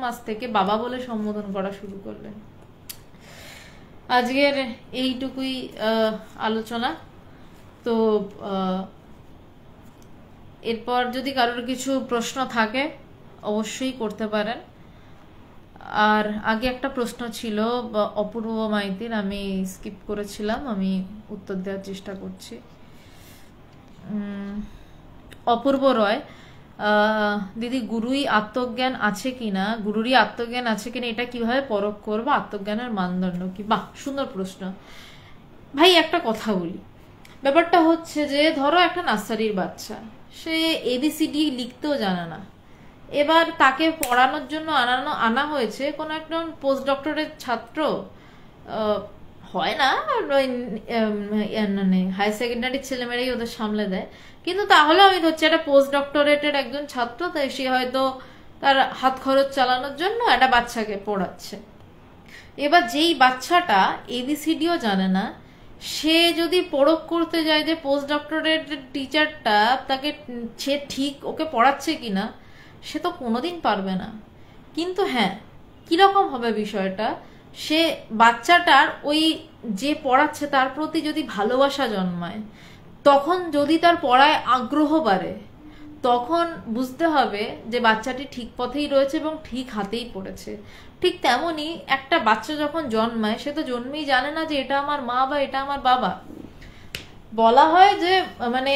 মাস থেকে বাবা বলে সম্বোধন করা শুরু করলেন। আজকের এইটুকুই আলোচনা। তো এরপর যদি কারোর কিছু প্রশ্ন থাকে অবশ্যই করতে পারেন। আর আগে একটা প্রশ্ন ছিল অপূর্ব মাইতির, আমি স্কিপ করেছিলাম, আমি উত্তর দেওয়ার চেষ্টা করছি। অপূর্ব রয়, দিদি গুরুই আত্মজ্ঞান আছে কিনা, গুরুরই আত্মজ্ঞান আছে কিনা এটা কিভাবে পরখ করবো, আত্মজ্ঞানের মানদণ্ড কি? বাহ, সুন্দর প্রশ্ন। ভাই একটা কথা বলি, ব্যাপারটা হচ্ছে যে ধরো একটা নার্সারির বাচ্চা, সে এবিসিডি লিখতেও জানে না, এবার তাকে পড়ানোর জন্য আনা হয়েছে কোনো একটা পোস্ট ডক্টরের ছাত্র, হয় না মানে হায়ার সেকেন্ডারির ছেলেমেয়েরাই ওদের সামলে দেয়, কিন্তু তাহলে আমি ধরছি একটা পোস্ট ডক্টরেটের একজন ছাত্র, তাই সে হয়তো তার হাত খরচ চালানোর জন্য একটা বাচ্চাকে পড়াচ্ছে। এবার যেই বাচ্চাটা এবিসিডিও জানে না, সে যদি পরখ করতে যায় যে পোস্ট ডক্টরেট টিচারটা তাকে সে ঠিক ওকে পড়াচ্ছে কিনা, সে তো কোনোদিন পারবে না। কিন্তু হ্যাঁ, কিরকম হবে বিষয়টা, সে বাচ্চাটার ওই যে পড়াচ্ছে তার প্রতি যদি ভালোবাসা জন্মায়, তখন যদি তার পড়ায় আগ্রহ বাড়ে, তখন বুঝতে হবে যে বাচ্চাটি ঠিক পথেই রয়েছে এবং ঠিক হাতেই পড়েছে। ঠিক তেমনি একটা বাচ্চা যখন জন্মায়, সে তো জন্মেই জানে না যে এটা আমার মা বা এটা আমার বাবা। বলা হয় যে মানে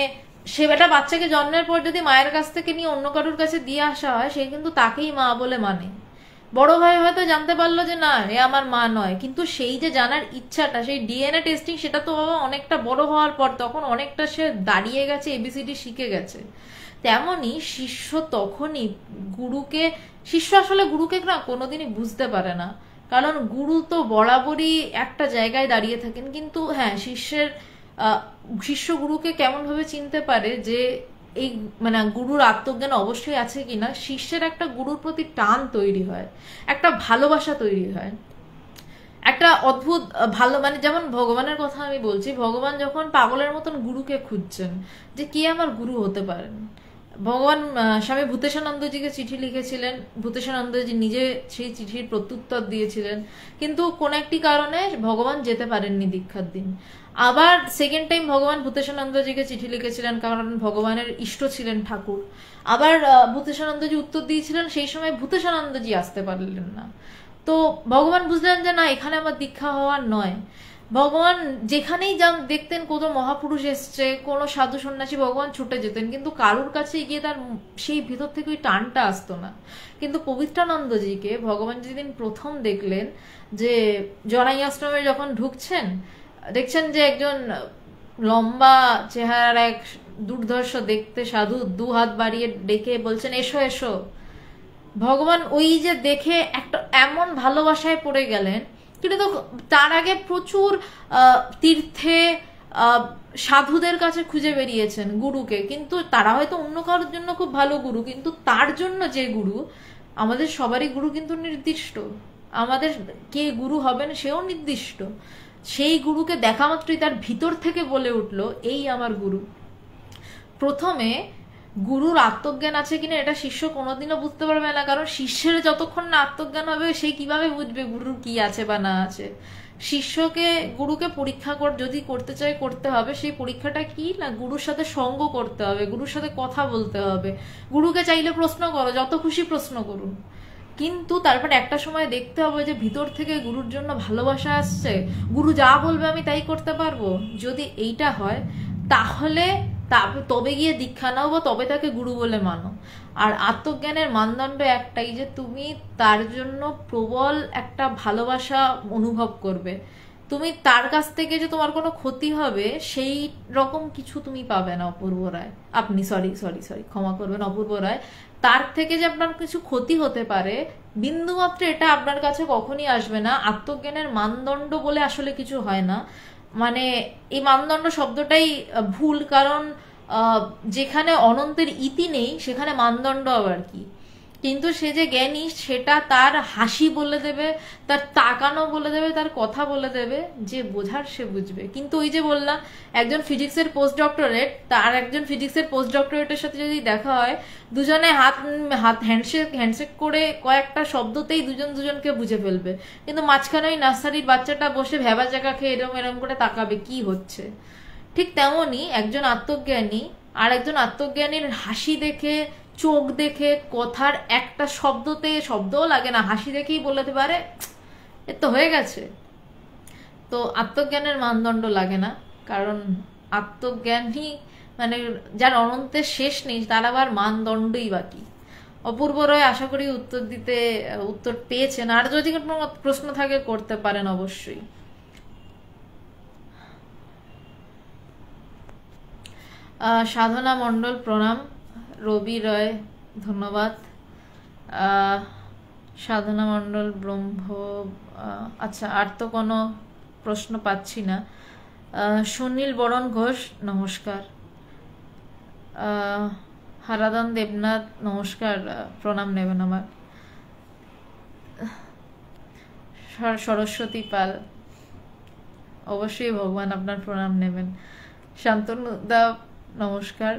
সে একটা বাচ্চাকে জন্মের পর যদি মায়ের কাছ থেকে নিয়ে অন্য কারোর কাছে দিয়ে আসা হয়, সে কিন্তু তাকেই মা বলে মানে। বড় ভাই হয়তো জানতে পারলো যে না, এ আমার মা নয়, কিন্তু সেই যে জানার ইচ্ছাটা, সেই ডিএনএ টেস্টিং, সেটা তো বাবা অনেকটা বড় হওয়ার পর, তখন অনেকটা সে দাঁড়িয়ে গেছে, এবিসিডি শিখে গেছে। তেমনই শিষ্য তখনই গুরুকে, শিষ্য আসলে গুরুকে না কোনোদিনই বুঝতে পারে না, কারণ গুরু তো বরাবরই একটা জায়গায় দাঁড়িয়ে থাকেন। কিন্তু হ্যাঁ, শিষ্য গুরুকে কেমন ভাবে চিনতে পারে যে এই মানে গুরুর আত্মজ্ঞান অবশ্যই আছে কিনা, শিষ্যের একটা গুরুর প্রতি টান তৈরি হয়, একটা ভালোবাসা তৈরি হয়, একটা অদ্ভুত ভালো, মানে যেমন ভগবানের কথা আমি বলছি, ভগবান যখন পাগলের মতন গুরুকে খুঁজছেন যে কে আমার গুরু হতে পারেন, ভগবান স্বামী ভূতেশানন্দজিকে চিঠি লিখেছিলেন, ভূতেশানন্দজি নিজে সেই চিঠির প্রত্যুত্তর দিয়েছিলেন, কিন্তু কোন একটি কারণে ভগবান যেতে পারেননি দীক্ষার দিন। আবার সেকেন্ড টাইম ভগবান ভূতেশানন্দজিকে চিঠি লিখেছিলেন, কারণ ভগবানের ইষ্ট ছিলেন ঠাকুর। আবার ভূতেশানন্দজি উত্তর দিয়েছিলেন, সেই সময় ভূতেশানন্দজি আসতে পারলেন না। তো ভগবান বুঝলেন যে না, এখানে আমার দীক্ষা হওয়ার নয়। ভগবান যেখানেই যান দেখতেন কোনো মহাপুরুষ এসছে, কোনো সাধু সন্ন্যাসী, ভগবান ছুটে যেতেন, কিন্তু কারুর কাছে গিয়ে তার সেই ভিতর থেকে ওই টানটা আসতো না। কিন্তু পবিত্রানন্দজিকে ভগবান যেদিন প্রথম দেখলেন, যে জনাই আশ্রমে যখন ঢুকছেন, দেখছেন যে একজন লম্বা চেহারার এক দুর্ধর্ষ দেখতে সাধু দু হাত বাড়িয়ে ডেকে বলছেন এসো এসো, ভগবান ওই যে দেখে একটা এমন ভালোবাসায় পড়ে গেলেন। কিন্তু তো তার আগে প্রচুর তীর্থে সাধুদের কাছে খুঁজে বেরিয়েছেন গুরুকে, কিন্তু তারা হয়তো অন্য কারোর জন্য খুব ভালো গুরু, কিন্তু তার জন্য যে গুরু, আমাদের সবারই গুরু কিন্তু নির্দিষ্ট, আমাদের কে গুরু হবেন সেও নির্দিষ্ট। সেই গুরুকে দেখা মাত্রই তার ভিতর থেকে বলে উঠলো এই আমার গুরু। প্রথমে গুরুর আত্মজ্ঞান আছে কিনা এটা শিষ্য কোনোদিনও বুঝতে পারবে না, কারণ শিষ্যের যতক্ষণ না আত্মজ্ঞান হবে, সে কিভাবে বুঝবে গুরুর কি আছে বা না আছে। শিষ্যকে গুরুকে পরীক্ষা যদি করতে চায়, করতে হবে। সেই পরীক্ষাটা কি না, গুরুর সাথে সঙ্গ করতে হবে, গুরুর সাথে কথা বলতে হবে। গুরুকে চাইলে প্রশ্ন করো, যত খুশি প্রশ্ন করুন, কিন্তু তারপর একটা সময় দেখতে হবে যে ভিতর থেকে গুরুর জন্য ভালোবাসা আসছে, গুরু যা বলবে আমি তাই করতে পারবো। যদি এইটা হয়, তাহলে তবে গিয়ে দীক্ষা নাও বা তবে তাকে গুরু বলে মানো। আর আত্মজ্ঞানের মানদণ্ড একটাই, যে তুমি তার জন্য প্রবল একটা ভালোবাসা অনুভব করবে। তুমি তার কাছ থেকে যে তোমার কোনো ক্ষতি হবে সেই রকম কিছু তুমি পাবে না অপূর্ব রায়, আপনি সরি সরি সরি ক্ষমা করবেন অপূর্ব রায়, তার থেকে যে আপনার কিছু ক্ষতি হতে পারে বিন্দুমাত্র এটা আপনার কাছে কখনই আসবে না। আত্মজ্ঞানের মানদণ্ড বলে আসলে কিছু হয় না, মানে এই মানদণ্ড শব্দটাই ভুল, কারণ যেখানে অনন্তের ইতি নেই সেখানে মানদণ্ড আবার কি। কিন্তু সে যে জ্ঞানী, সেটা তার হাসি বলে দেবে, তার তাকানো বলে দেবে, তার কথা বলে দেবে, যে বোঝার সে বুঝবে। কিন্তু ওই যে বললাম, একজন ফিজিক্সের পোস্ট ডক্টরেট তার একজন ফিজিক্সের পোস্ট ডক্টরেটের সাথে যদি দেখা হয়, দুজনে হাত হাত হ্যান্ডশেক করে কয়েকটা শব্দতেই দুজন দুজনকে বুঝে ফেলবে, কিন্তু মাঝখানে ওই নার্সারির বাচ্চাটা বসে ভেবা জায়গা খেয়ে এরম এরম করে তাকাবে কি হচ্ছে। ঠিক তেমনই একজন আত্মজ্ঞানী আর একজন আত্মজ্ঞানীর হাসি দেখে, চোখ দেখে, কথার একটা শব্দও লাগে না, হাসি দেখেই বলতে পারে এ তো হয়ে গেছে। তো আত্মজ্ঞানের মানদণ্ড লাগে না, কারণ আত্মজ্ঞানই মানে যার অনন্তের শেষ নেই তার আবার মানদণ্ডই বাকি। অপূর্ব রয় আশা করি উত্তর পেয়েছেন, আর যদি কোনো প্রশ্ন থাকে করতে পারেন অবশ্যই। সাধনা মণ্ডল প্রণাম, রবি রয় ধন্যবাদ, সাধনা মণ্ডল ব্রহ্ম, আচ্ছা আর তো কোনো প্রশ্ন পাচ্ছি না। সুনীল বরণ ঘোষ নমস্কার, হারাদন দেবনাথ নমস্কার, প্রণাম নেবেন আমার। সরস্বতী পাল অবশ্যই ভগবান আপনার প্রণাম নেবেন। শান্তনু দা নমস্কার।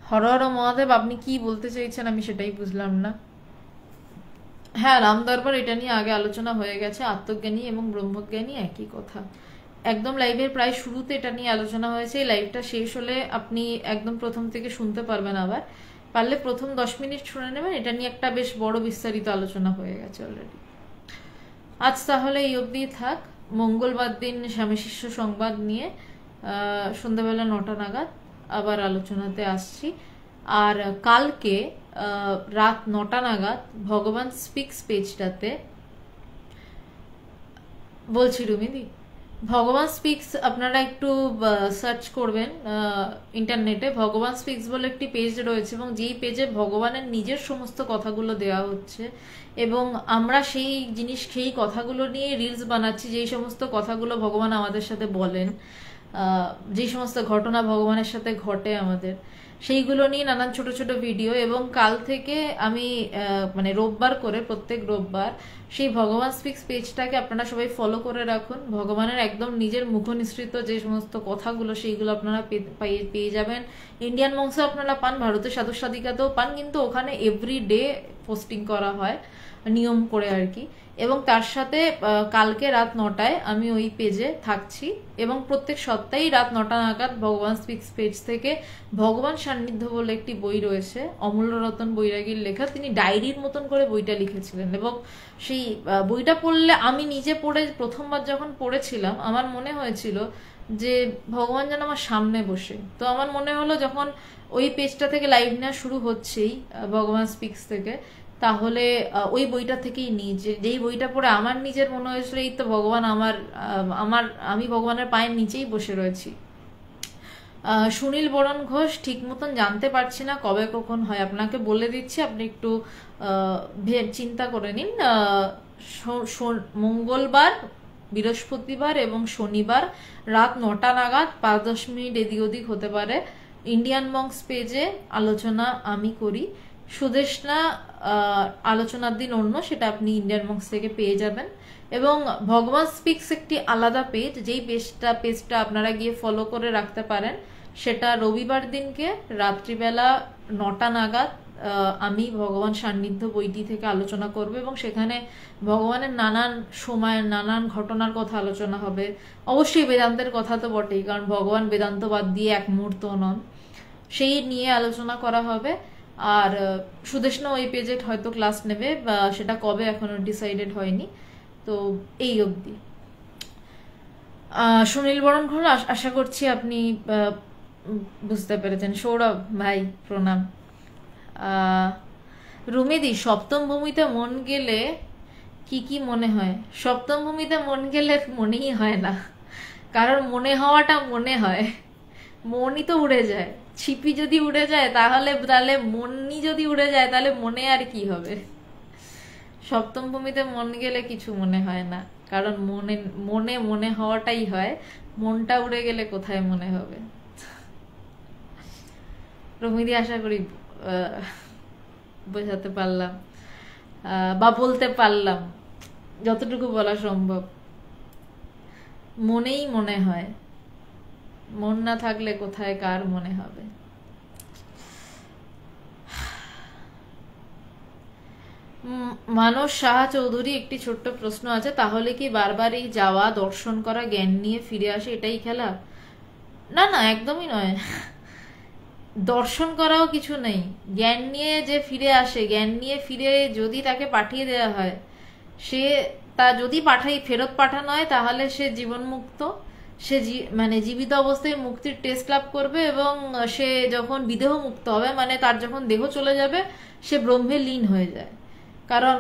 হর হর মহাদেব, আপনি কি বলতে চাইছেন আমি সেটাই বুঝলাম না। হ্যাঁ, রাম দরবার এটা নিয়ে আগে আলোচনা হয়ে গেছে, আত্মজ্ঞানী এবং ব্রহ্মজ্ঞানী একই কথা। একদম লাইভের প্রায় শুরুতে এটা নিয়ে আলোচনা হয়েছে। এই লাইভটা শেষ হলে আপনি একদম প্রথম থেকে শুনতে পারবেন, আবার পারলে প্রথম 10 মিনিট শুনে নেবেন। এটা নিয়ে একটা বেশ বড় বিস্তারিত আলোচনা হয়ে গেছে অলরেডি। আজ তাহলে এই অবধি থাক। মঙ্গলবার দিন স্বামী শিষ্য সংবাদ নিয়ে সন্ধ্যাবেলা 9টা নাগাদ আবার আলোচনাতে আসছি। আর কালকে রাত 9টা নাগাদ ভগবান স্পিক্স পেজটাতে বলছি রুমিদি, ভগবান স্পিক্স আপনারা একটু সার্চ করবেন ইন্টারনেটে। ভগবান স্পিক্স বলে একটি পেজ রয়েছে এবং যেই পেজে ভগবানের নিজের সমস্ত কথাগুলো দেওয়া হচ্ছে এবং আমরা সেই কথাগুলো নিয়ে রিলস বানাচ্ছি। যেই সমস্ত কথাগুলো ভগবান আমাদের সাথে বলেন, যে সমস্ত ঘটনা ভগবানের সাথে ঘটে আমাদের, সেইগুলো নিয়ে নানান ছোট ছোট ভিডিও। এবং কাল থেকে আমি মানে রোববার করে প্রত্যেক রোববার সেই ভগবান স্পিক্স পেজটাকে আপনারা সবাই ফলো করে রাখুন। ভগবানের একদম নিজের মুখনিসৃত যে সমস্ত কথাগুলো সেইগুলো আপনারা পেয়ে যাবেন। ইন্ডিয়ান মংসে আপনারা পান, ভারতের সাধু সাধিকাতেও পান, কিন্তু ওখানে এভরিডে পোস্টিং করা হয় নিয়ম করে আর কি। এবং তার সাথে কালকে রাত 9টায় আমি ওই পেজে থাকছি এবং প্রত্যেক সপ্তাহেই রাত 9টা নাগাদ ভগবান স্পিক্স পেজ থেকে ভগবান সান্নিধ্য বলে একটি বই রয়েছে, অমূল্য রতন বৈরাগীর লেখা। তিনি ডায়েরির মতন করে বইটা লিখেছিলেন এবং সেই বইটা পড়লে আমি নিজে পড়ে প্রথমবার যখন পড়েছিলাম আমার মনে হয়েছিল যে ভগবান যেন আমার সামনে বসে। তো আমার মনে হলো যখন ওই পেজটা থেকে লাইভ নেওয়া শুরু হচ্ছেই ভগবান স্পিক্স থেকে, তাহলে ওই বইটা থেকেই নিই। যেই বইটা পড়ে আমার নিজের মনে হয়েছিল এই তো ভগবান আমি ভগবানের পায়ের নিচেই বসে রয়েছি। সুনীল বরণ ঘোষ ঠিক মতন জানতে পারছি না কবে কখন হয়, আপনাকে বলে দিচ্ছি, আপনি একটু চিন্তা করে নিন। মঙ্গলবার, বৃহস্পতিবার এবং শনিবার রাত 9টা নাগাদ 5-10 মিনিট এদিক ওদিক হতে পারে ইন্ডিয়ান মংস পেজে আলোচনা আমি করি। সুদেশনা আলোচনার দিন অন্য, সেটা আপনি ইন্ডিয়ান মংস থেকে পেয়ে যাবেন। এবং ভগবান স্পিক্স একটি আলাদা পেজ, যেই পেজটা আপনারা গিয়ে ফলো করে রাখতে পারেন। সেটা রবিবার দিনকে রাত্রিবেলা 9টা নাগাদ আমি ভগবান সান্নিধ্য বইটি থেকে আলোচনা করব এবং সেখানে ভগবানের নানান সময়ের নানান ঘটনার কথা আলোচনা হবে। অবশ্যই বেদান্তের কথা তো বটেই, কারণ ভগবান বেদান্ত বাদ দিয়ে এক মুহূর্ত নন, সেই নিয়ে আলোচনা করা হবে। আর সুদেশনা ওই পেজে হয়তো ক্লাস নেবে, বা সেটা কবে এখনো ডিসাইডেড হয়নি। তো এই অবধি। সুনীল বরণ ঘোষ, আশা করছি আপনি বুঝতে পেরেছেন। সৌরভ ভাই প্রণাম। রুমিদি, সপ্তম ভূমিতে মন গেলে কি মনে হয়? সপ্তম ভূমিতে মন গেলে মনেই হয় না, কারণ মনে হওয়াটা মনে হয়, মনই তো উড়ে যায়। ছিপি যদি উড়ে যায় তাহলে মনই যদি উড়ে যায় তাহলে মনে আর কি হবে? সপ্তম ভূমিতে মন গেলে কিছু মনে হয় না, কারণ মনে হওয়াটাই হয়। মনটা উড়ে গেলে কোথায় মনে হবে? রমিদি, আশা করি বোঝাতে পারলাম বা বলতে পারলাম যতটুকু বলা সম্ভব। মনেই মনে হয়, মন না থাকলে কোথায় কার মনে হবে? মানস সাহা চৌধুরী, একটি ছোট্ট প্রশ্ন আছে, তাহলে কি বারবার এই যাওয়া দর্শন করা জ্ঞান নিয়ে ফিরে আসে এটাই খেলা? না না, একদমই নয়। দর্শন করাও কিছু নেই, জ্ঞান নিয়ে যে ফিরে আসে, জ্ঞান নিয়ে ফিরে যদি তাকে পাঠিয়ে দেওয়া হয়, সে তা যদি ফেরত পাঠানো হয় তাহলে সে জীবনমুক্ত। সে মানে জীবিত অবস্থায় মুক্তির টেস্ট লাভ করবে, এবং সে যখন বিদেহ মুক্ত হবে, মানে তার যখন দেহ চলে যাবে, সে ব্রহ্মে লীন হয়ে যায়। কারণ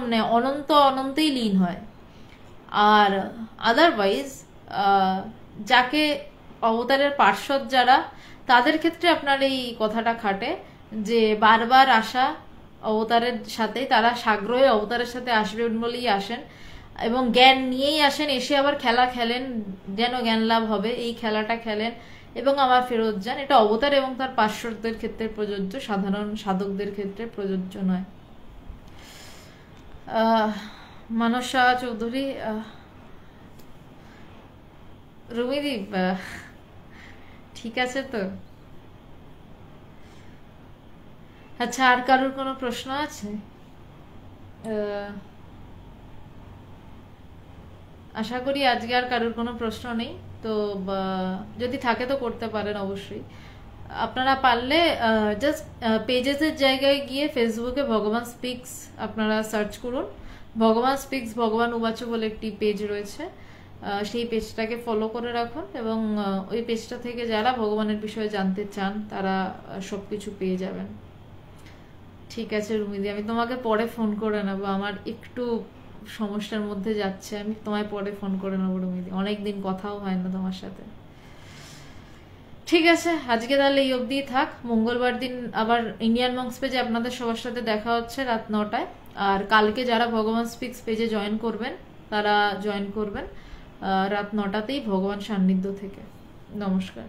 মানে অনন্ত অনন্তেই লীন হয়। আর আদারওয়াইজ যাকে অবতারের পার্শ্বদ যারা, তাদের ক্ষেত্রে আপনার এই কথাটা খাটে যে বারবার আসা অবতারের সাথে, তারা সাগ্রহে অবতারের সাথে আসবেন বলেই আসেন, এবং জ্ঞান নিয়েই আসেন, এসে আবার খেলা খেলেন, যেন জ্ঞান লাভ হবে এই খেলাটা খেলেন এবং আবার ফেরত যান। এটা অবতার এবং তার পার্শ্বদের ক্ষেত্রে প্রযোজ্য, সাধারণ সাধকদের ক্ষেত্রে প্রযোজ্য নয়। মানসা চৌধুরী, রুমিদীপ, ঠিক আছে তো? আচ্ছা, আর কারোর কোনো প্রশ্ন আছে? আশা করি আজকে আর কারোর কোনো প্রশ্ন নেই। তো যদি থাকে তো করতে পারেন অবশ্যই। আপনারা পারলে জাস্ট পেজেসের জায়গায় গিয়ে ফেসবুকে ভগবান স্পিক্স আপনারা সার্চ করুন। ভগবান স্পিক্স, ভগবান উবাচ বলে একটি পেজ রয়েছে, সেই পেজটাকে ফলো করে রাখুন, এবং ওই পেজটা থেকে যারা ভগবানের বিষয়ে জানতে চান তারা সবকিছু পেয়ে যাবেন। ঠিক আছে রুমিদি, আমি তোমাকে পরে ফোন করে নেবো, আমার একটু সমস্যার মধ্যে যাচ্ছে, আমি তোমায় পরে ফোন করে নেবো রুমিদি, অনেকদিন কথাও হয় না তোমার সাথে। ঠিক আছে, আজকে তাহলে এই অবধি থাক। মঙ্গলবার দিন আবার ইন্ডিয়ান মঙ্কস পেজে আপনাদের সবার সাথে দেখা হচ্ছে রাত 9টায়। আর কালকে যারা ভগবান স্পিক্স পেজে জয়েন করবেন তারা জয়েন করবেন রাত 9টাতেই ভগবান সান্নিধ্য থেকে। নমস্কার।